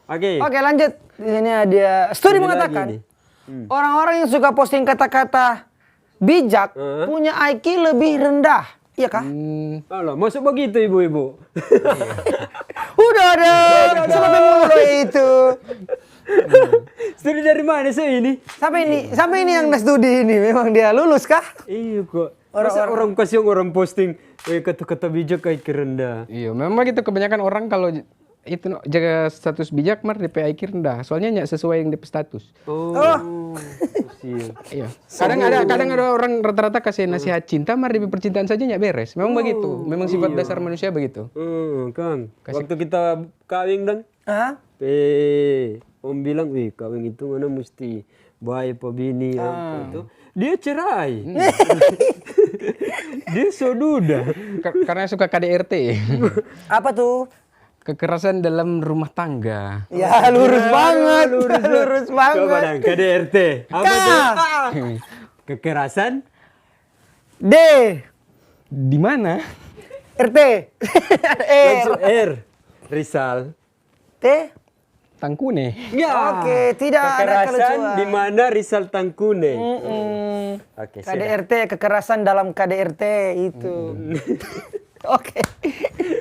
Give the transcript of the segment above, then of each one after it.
Oke. Oke, lanjut. Di sini ada studi Ini mengatakan lagi nih. orang-orang yang suka posting kata-kata bijak punya IQ lebih rendah. Iya kah? Alah, masuk begitu ibu-ibu. Udah ada sampai mulai itu. Studi dari mana sih ini? Sampai ini yang studi ini memang dia lulus kah? Iya kok. Masa orang kasih orang posting kata-kata bijak kayak rendah. Iya, memang gitu kebanyakan orang kalau itu jaga status bijak mar DP IQ rendah. Soalnya nggak sesuai yang DP status. Oh. Iya. Kadang ada orang rata-rata kasih nasihat cinta mar DP percintaan saja nggak beres. Memang begitu. Memang sifat dasar manusia begitu. Kang. Waktu kita kawin dan Om bilang, wih kawin itu mana mesti baik apa bini apa itu. Dia cerai. Dia soduda. Karena suka KDRT. Apa tuh? Kekerasan dalam rumah tangga. Ya lurus banget. Lurus banget. Coba dong, KDRT. Apa tuh? Kekerasan? D. Di mana? RT. Langsung R. Rizal. T. Tangkune. Ya. Oke, tidak ada kekerasan kelucuan. di mana Rizal Tangkune. Oke, KDRT, kekerasan dalam KDRT itu. Oke.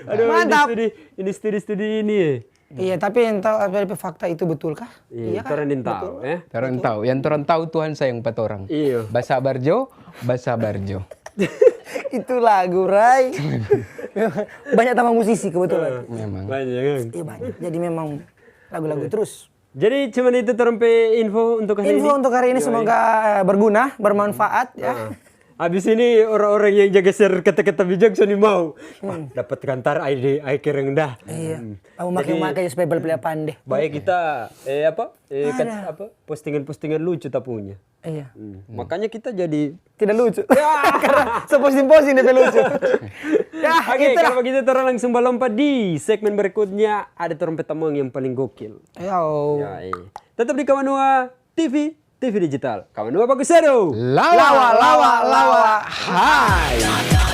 Aduh, Mantap. ini studi ini. Iya, tapi yang tahu apa fakta itu betul kah? Iya, kah? orang tahu, ya. Orang tahu, yang orang tahu Tuhan sayang 4 orang. Iya. Basa Barjo, Basa Barjo. Itu lagu, Ray. Banyak tambah musisi kebetulan. Memang. Banyak kan. Iya banyak. Jadi memang lagu-lagu terus. Jadi cuman itu terompe info untuk hari ini. Info untuk hari ini semoga berguna, bermanfaat ya. Habis ini orang-orang yang jaga share kata-kata bijak sini mau dapatkan tar ID rendah. Iya. Aku makai supaya beli pandai. Baik kita postingan-postingan lucu tak punya. Iya. Makanya kita jadi Tidak lucu. Karena seposting-posting dia lucu. Ya, Oke, itulah. kalau begitu orang langsung melompat di segmen berikutnya ada trompet tamang yang paling gokil. Yo. Ya, tetap di Kawanua TV Digital. Kawanua bagus seru. Lawa, lawa, lawa. Hai.